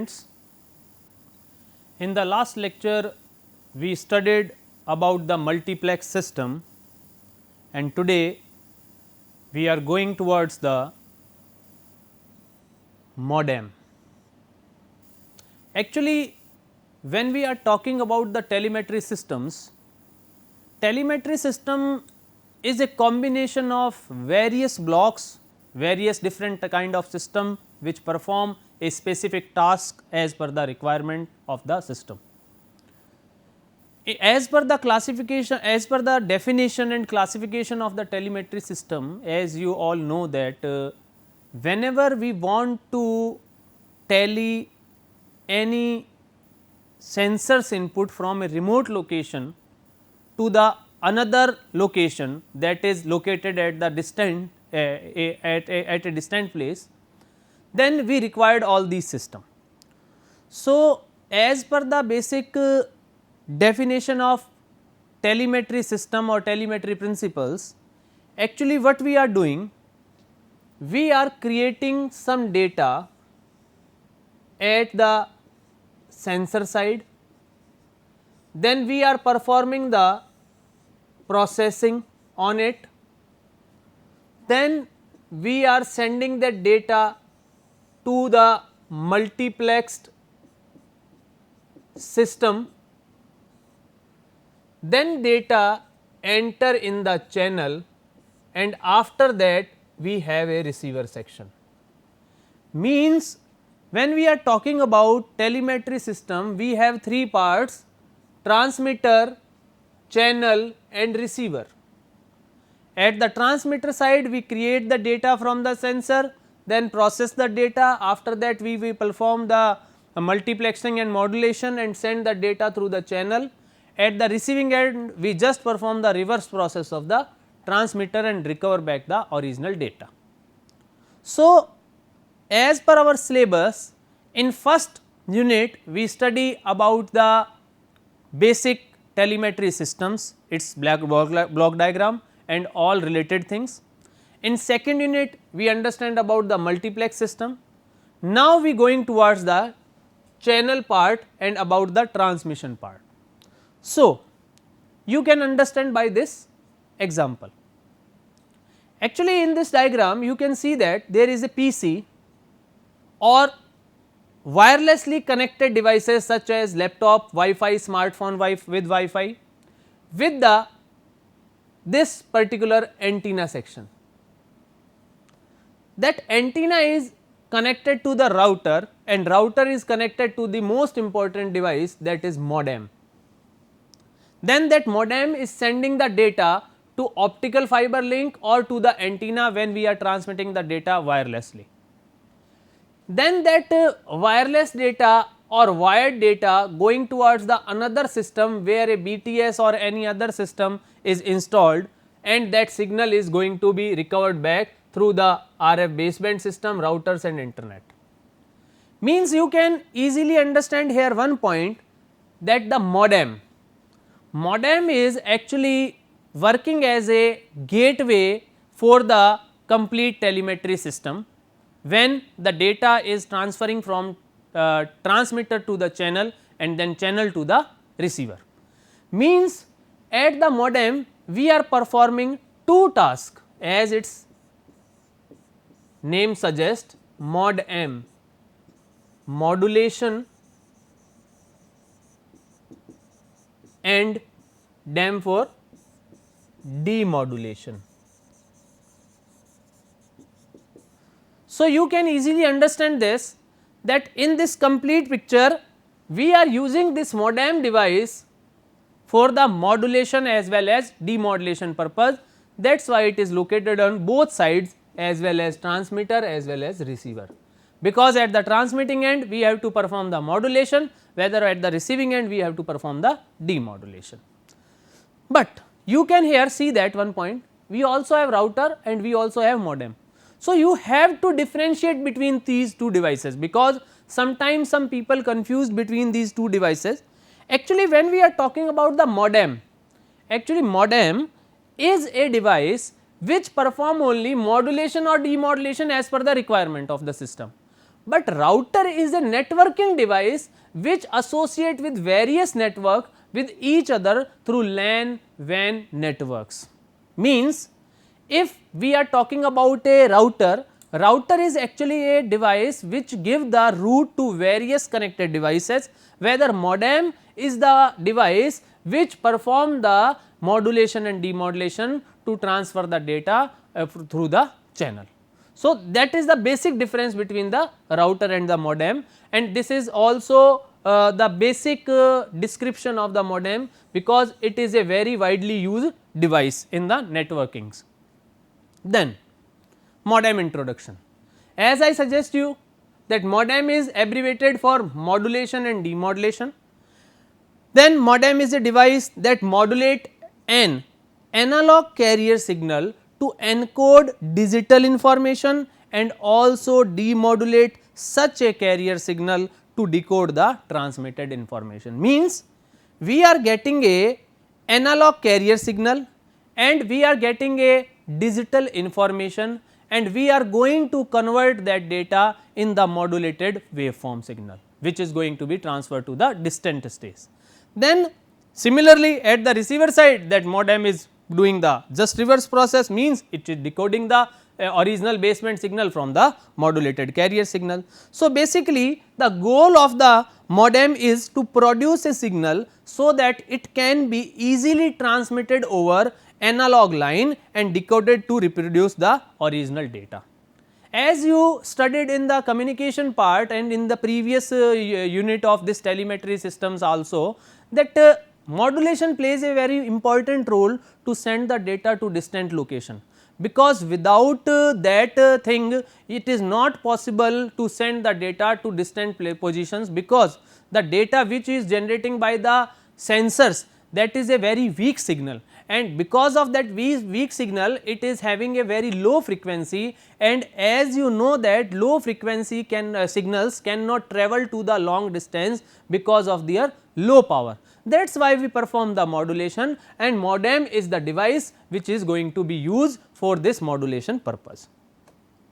students, in the last lecture we studied about the multiplex system, and today we are going towards the modem. Actually, when we are talking about the telemetry systems, telemetry system is a combination of various blocks, various different kind of system which perform a specific task as per the requirement of the system. As per the classification, as per the definition and classification of the telemetry system, as you all know that whenever we want to tally any sensors input from a remote location to the another location that is located at the distant at a distant place, then we required all these system. So, as per the basic definition of telemetry system or telemetry principles, actually what we are doing, we are creating some data at the sensor side, then we are performing the processing on it, then we are sending that data to the multiplexed system, then data enter in the channel, and after that we have a receiver section. Means when we are talking about telemetry system, we have three parts: transmitter, channel and receiver. At the transmitter side, we create the data from the sensor, then process the data. After that we will perform the multiplexing and modulation and send the data through the channel. At the receiving end, we just perform the reverse process of the transmitter and recover back the original data. So, as per our syllabus, in first unit we study about the basic telemetry systems, its block diagram and all related things. In second unit we understand about the multiplex system. Now we going towards the channel part and about the transmission part. So, you can understand by this example. Actually, in this diagram you can see that there is a PC or wirelessly connected devices such as laptop, Wi-Fi, smartphone with Wi-Fi with this particular antenna section. That antenna is connected to the router, and router is connected to the most important device, that is modem. Then that modem is sending the data to optical fiber link or to the antenna when we are transmitting the data wirelessly. Then that wireless data or wired data going towards the another system where a BTS or any other system is installed, and that signal is going to be recovered back through the RF baseband system, routers and internet. Means you can easily understand here one point, that the modem is actually working as a gateway for the complete telemetry system when the data is transferring from transmitter to the channel and then channel to the receiver. Means at the modem we are performing two tasks, as its name suggests, mod M, modulation, and DEM for demodulation. So, you can easily understand this, that in this complete picture we are using this modem device for the modulation as well as demodulation purpose. That is why it is located on both sides, as well as transmitter as well as receiver, because at the transmitting end we have to perform the modulation, whether at the receiving end we have to perform the demodulation. But you can here see that one point, we also have router and we also have modem. So, you have to differentiate between these two devices, because sometimes some people confuse between these two devices. Actually, when we are talking about the modem, actually modem is a device which perform only modulation or demodulation as per the requirement of the system. but router is a networking device which associate with various network with each other through LAN WAN networks. Means if we are talking about a router, router is actually a device which give the route to various connected devices, whether modem is the device which perform the modulation and demodulation to transfer the data through the channel. So, that is the basic difference between the router and the modem, and this is also the basic description of the modem, because it is a very widely used device in the networkings. Then modem introduction. As I suggest you that modem is abbreviated for modulation and demodulation. Then modem is a device that modulate an analog carrier signal to encode digital information and also demodulate such a carrier signal to decode the transmitted information. Means we are getting a analog carrier signal and we are getting a digital information, and we are going to convert that data in the modulated waveform signal, which is going to be transferred to the distant stage. Then similarly at the receiver side, that modem is doing the just reverse process, means it is decoding the original baseband signal from the modulated carrier signal. So, basically the goal of the modem is to produce a signal so that it can be easily transmitted over analog line and decoded to reproduce the original data. As you studied in the communication part and in the previous unit of this telemetry systems also, that modulation plays a very important role to send the data to distant location, because without that thing it is not possible to send the data to distant positions, because the data which is generating by the sensors, that is a very weak signal, and because of that weak signal it is having a very low frequency, and as you know that low frequency signals cannot travel to the long distance because of their low power. That is why we perform the modulation, and modem is the device which is going to be used for this modulation purpose.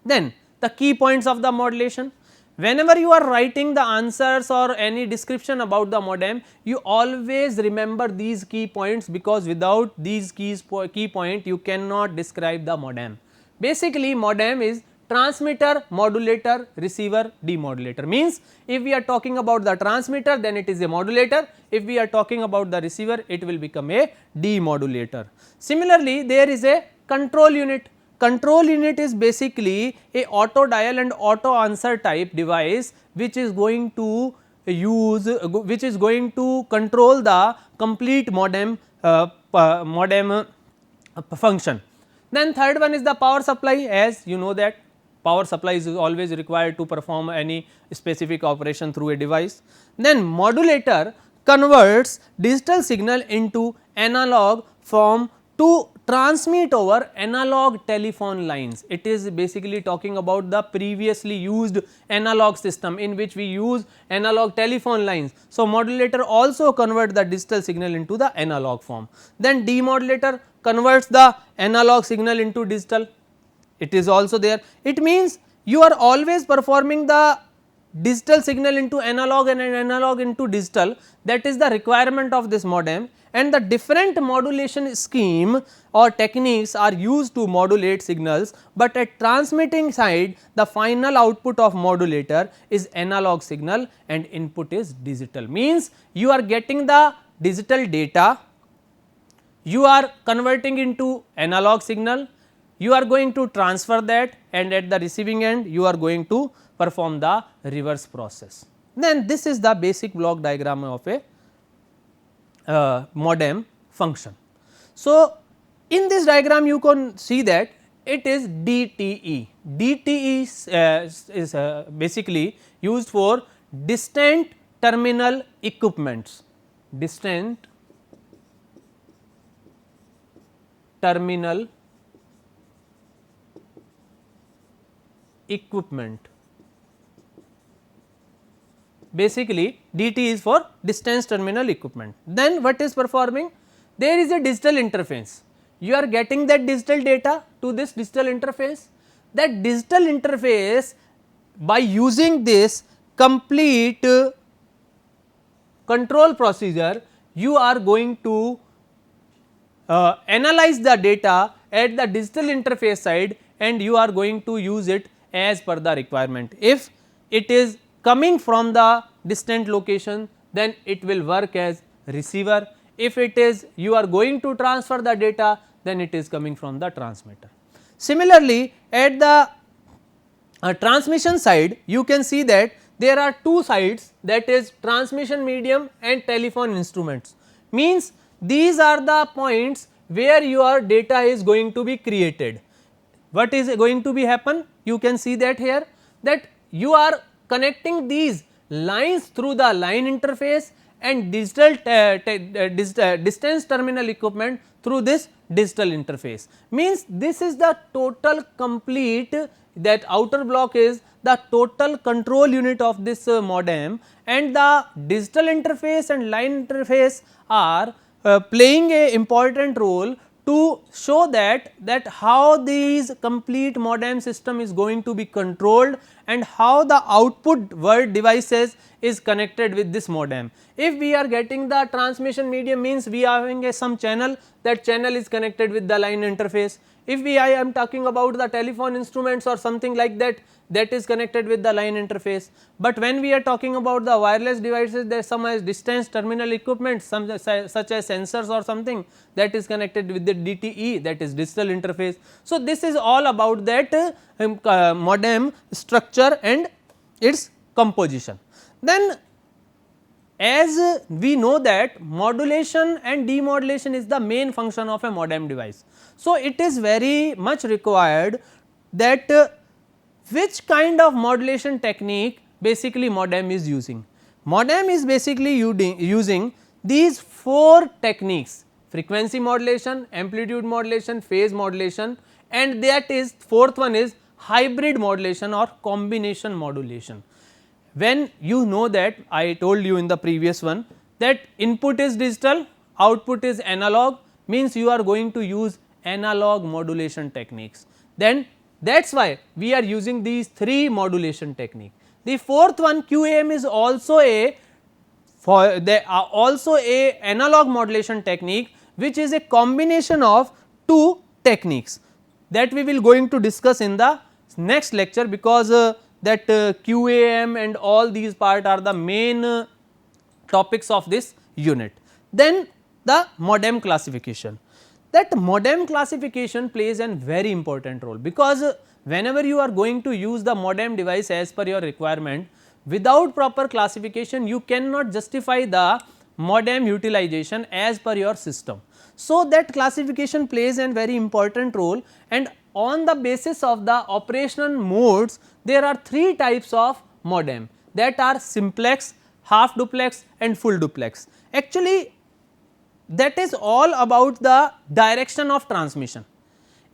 Then the key points of the modulation. Whenever you are writing the answers or any description about the modem, you always remember these key points, because without these key point you cannot describe the modem. Basically modem is transmitter, modulator, receiver, demodulator. Means if we are talking about the transmitter, then it is a modulator, if we are talking about the receiver, it will become a demodulator. Similarly, there is a control unit. Control unit is basically a auto dial and auto answer type device which is going to control the complete modem function. Then third one is the power supply. As you know that power supply is always required to perform any specific operation through a device. Then modulator converts digital signal into analog form to transmit over analog telephone lines. It is basically talking about the previously used analog system in which we use analog telephone lines. So, modulator also convert the digital signal into the analog form. Then demodulator converts the analog signal into digital, it is also there. It means you are always performing the digital signal into analog and analog into digital, that is the requirement of this modem, and the different modulation scheme or techniques are used to modulate signals, but at transmitting side the final output of modulator is analog signal and input is digital. Means you are getting the digital data, you are converting into analog signal, you are going to transfer that, and at the receiving end you are going to perform the reverse process. Then this is the basic block diagram of a modem function. So, in this diagram you can see that it is DTE. DTE is basically used for distant terminal equipments, distant terminal equipment. Basically DT is for distance terminal equipment. Then what is performing? There is a digital interface, you are getting that digital data to this digital interface. That digital interface by using this complete control procedure, you are going to analyze the data at the digital interface side and you are going to use it as per the requirement. If it is coming from the distant location, then it will work as receiver. If it is you are going to transfer the data, then it is coming from the transmitter. Similarly, at the transmission side, you can see that there are two sides, that is transmission medium and telephone instruments. Means these are the points where your data is going to be created. What is going to be happen? You can see that here, that you are connecting these lines through the line interface and digital distance terminal equipment through this digital interface. Means this is the total complete, that outer block is the total control unit of this modem, and the digital interface and line interface are playing a important role to show that how these complete modem system is going to be controlled and how the output word devices is connected with this modem. If we are getting the transmission medium, means we are having some channel, that channel is connected with the line interface. If I am talking about the telephone instruments or something like that, that is connected with the line interface. But when we are talking about the wireless devices, there is some as distance terminal equipment, some such as sensors or something, that is connected with the DTE, that is digital interface. So, this is all about that modem structure and its composition. Then as we know that modulation and demodulation is the main function of a modem device. So, it is very much required that which kind of modulation technique basically modem is using. Modem is basically using these 4 techniques: frequency modulation, amplitude modulation, phase modulation, and that is 4th one is hybrid modulation or combination modulation. When you know that, I told you in the previous one that input is digital, output is analog, means you are going to use analog modulation techniques. Then that is why we are using these 3 modulation technique. The 4th one, QAM, is also a analog modulation technique, which is a combination of 2 techniques that we will going to discuss in the next lecture, because that QAM and all these part are the main topics of this unit. Then the modem classification. That modem classification plays a very important role, because whenever you are going to use the modem device as per your requirement, without proper classification you cannot justify the modem utilization as per your system. So, that classification plays a very important role, and on the basis of the operational modes, there are 3 types of modem, that are simplex, half duplex and full duplex. Actually, that is all about the direction of transmission.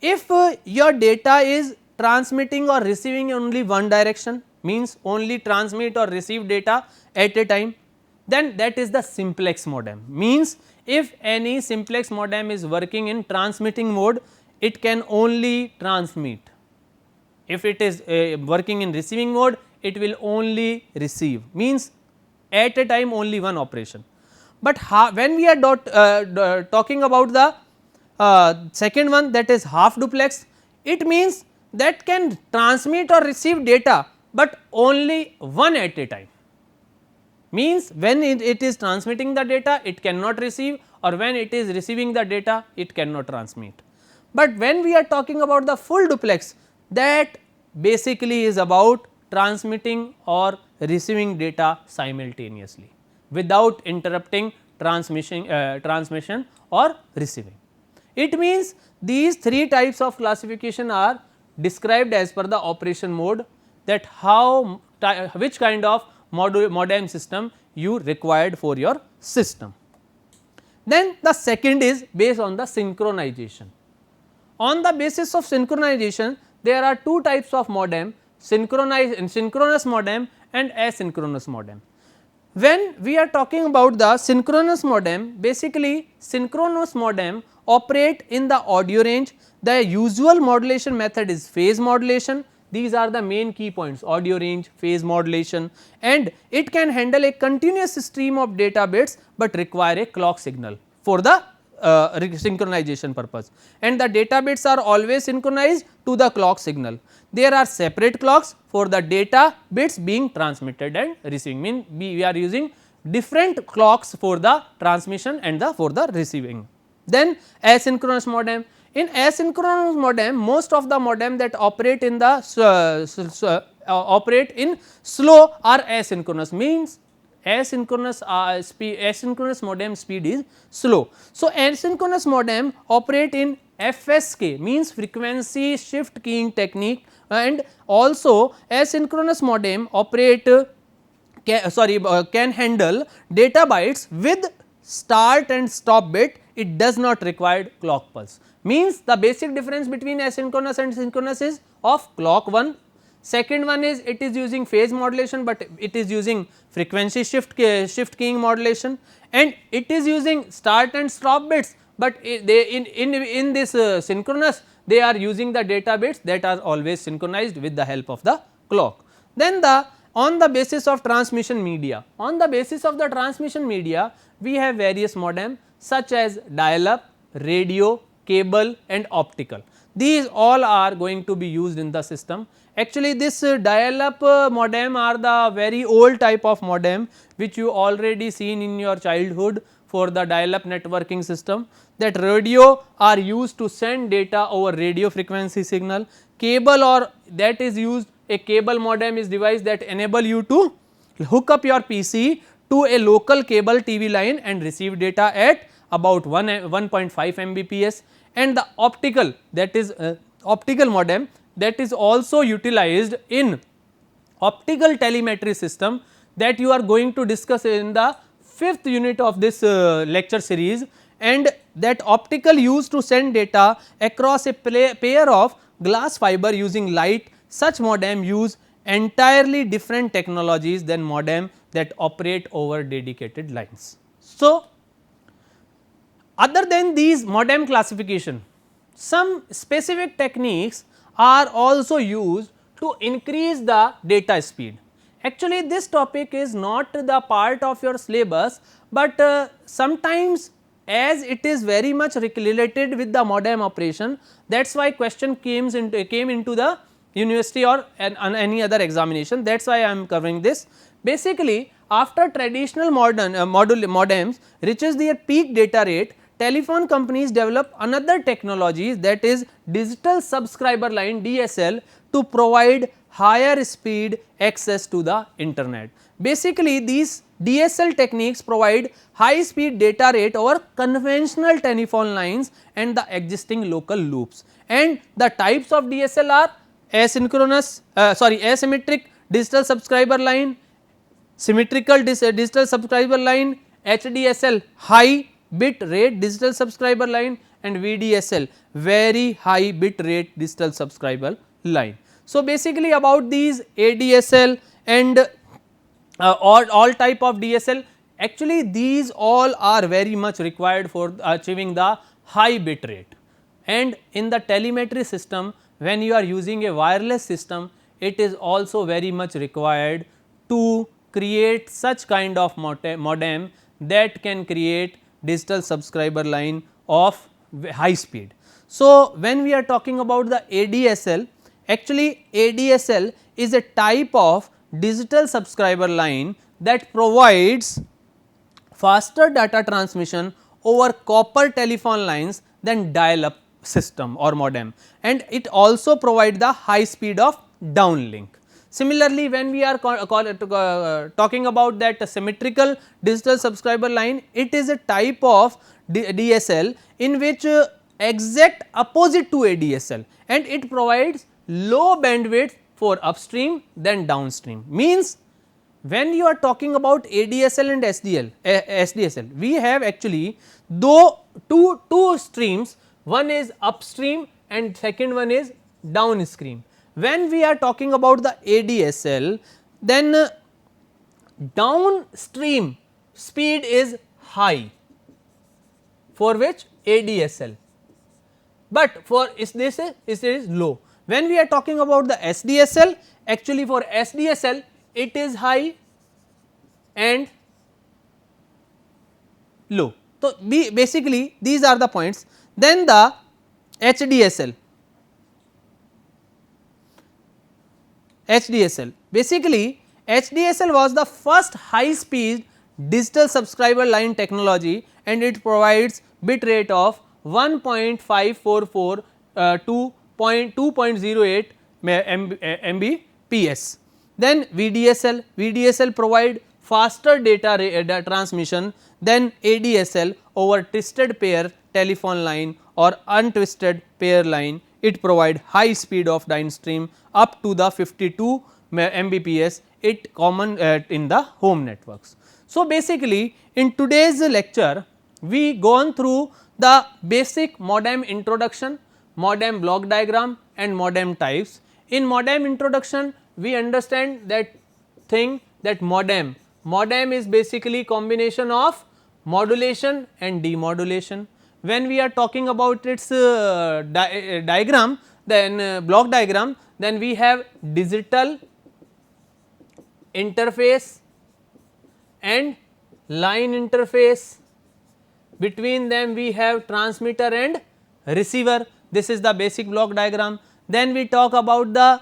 If your data is transmitting or receiving only one direction, means only transmit or receive data at a time, then that is the simplex modem. Means if any simplex modem is working in transmitting mode, it can only transmit. If it is working in receiving mode, it will only receive, means at a time only one operation. But when we are talking about the second one, that is half duplex, it means that can transmit or receive data, but only one at a time. Means when it is transmitting the data, it cannot receive, or when it is receiving the data, it cannot transmit. But when we are talking about the full duplex, that basically is about transmitting or receiving data simultaneously without interrupting transmission or receiving. It means these 3 types of classification are described as per the operation mode, that how which kind of modem system you required for your system. Then the second is based on the synchronization. On the basis of synchronization, there are 2 types of modem, synchronous modem and asynchronous modem. When we are talking about the synchronous modem, basically synchronous modem operate in the audio range. The usual modulation method is phase modulation, These are the main key points: audio range, phase modulation, and it can handle a continuous stream of data bits, but require a clock signal for the synchronization purpose, and the data bits are always synchronized to the clock signal. There are separate clocks for the data bits being transmitted and receiving, mean we are using different clocks for the transmission and for the receiving. Then asynchronous modem. In asynchronous modem, most of the modem that operate in the operate in slow are asynchronous, means asynchronous modem speed is slow. So, asynchronous modem operate in FSK, means frequency shift keying technique, and also asynchronous modem operate can handle data bytes with start and stop bit. It does not require clock pulse, means the basic difference between asynchronous and synchronous is of clock one. Second one is it is using phase modulation, but it is using frequency shift keying modulation, and it is using start and stop bits, but they in this synchronous they are using the data bits that are always synchronized with the help of the clock. Then on the basis of transmission media, we have various modem such as dial up, radio, cable and optical. These all are going to be used in the system. Actually this dial up modem are the very old type of modem which you already seen in your childhood for the dial up networking system. That radio are used to send data over radio frequency signal. Cable, or that is used, a cable modem is device that enable you to hook up your PC to a local cable TV line and receive data at about 1.5 Mbps, and the optical, that is optical modem, that is also utilized in optical telemetry system that you are going to discuss in the 5th unit of this lecture series, and that optical used to send data across a pair of glass fiber using light. Such modem use entirely different technologies than modem that operate over dedicated lines. So, other than these modem classification, some specific techniques are also used to increase the data speed. Actually this topic is not the part of your syllabus, but sometimes as it is very much related with the modem operation, that is why question came into the university or any other examination, that is why I am covering this. Basically after traditional modems reaches their peak data rate, telephone companies develop another technology, that is digital subscriber line DSL, to provide higher speed access to the internet. Basically these DSL techniques provide high speed data rate over conventional telephone lines and the existing local loops, and the types of DSL are asymmetric digital subscriber line, symmetrical digital subscriber line, HDSL high bit rate digital subscriber line, and VDSL very high bit rate digital subscriber line. So, basically about these ADSL and all type of DSL, actually these all are very much required for achieving the high bit rate, and in the telemetry system when you are using a wireless system, it is also very much required to create such kind of modem that can create digital subscriber line of high speed. So, when we are talking about the ADSL, actually ADSL is a type of digital subscriber line that provides faster data transmission over copper telephone lines than dial up system or modem, and it also provide the high speed of downlink. Similarly, when we are talking about that symmetrical digital subscriber line, it is a type of DSL in which exact opposite to ADSL, and it provides low bandwidth for upstream than downstream. Means when you are talking about ADSL and SDSL, we have actually though two streams, one is upstream and second one is downstream. When we are talking about the ADSL, then downstream speed is high for which ADSL, but for this is low. When we are talking about the SDSL, actually for SDSL it is high and low. So, basically these are the points. Then the HDSL, basically HDSL was the first high speed digital subscriber line technology, and it provides bit rate of 1.544 to 2.08 Mbps. Then VDSL provide faster data transmission than ADSL over twisted pair telephone line or untwisted pair line. It provide high speed of downstream up to the 52 Mbps, it common in the home networks. So, basically in today's lecture we gone through the basic modem introduction, modem block diagram and modem types. In modem introduction we understand that thing that modem is basically combination of modulation and demodulation. When we are talking about its diagram, then block diagram, then we have digital interface and line interface. Between them we have transmitter and receiver. This is the basic block diagram. Then we talk about the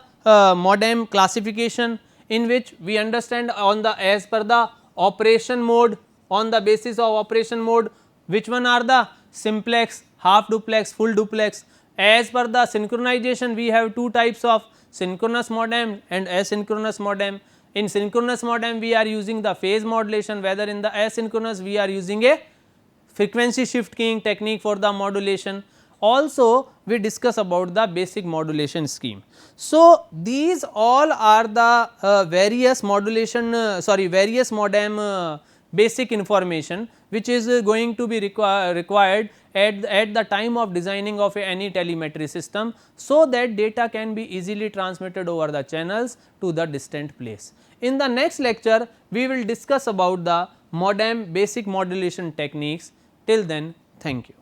modem classification, in which we understand on the as per the operation mode, on the basis of operation mode, which one are the simplex, half duplex, full duplex. As per the synchronization we have two types of synchronous modem and asynchronous modem. In synchronous modem we are using the phase modulation, whether in the asynchronous we are using a frequency shift keying technique for the modulation. Also we discuss about the basic modulation scheme. So, these all are the various modulation various modem basic information which is going to be required at the time of designing of any telemetry system, so that data can be easily transmitted over the channels to the distant place. In the next lecture we will discuss about the modem basic modulation techniques. Till then, thank you.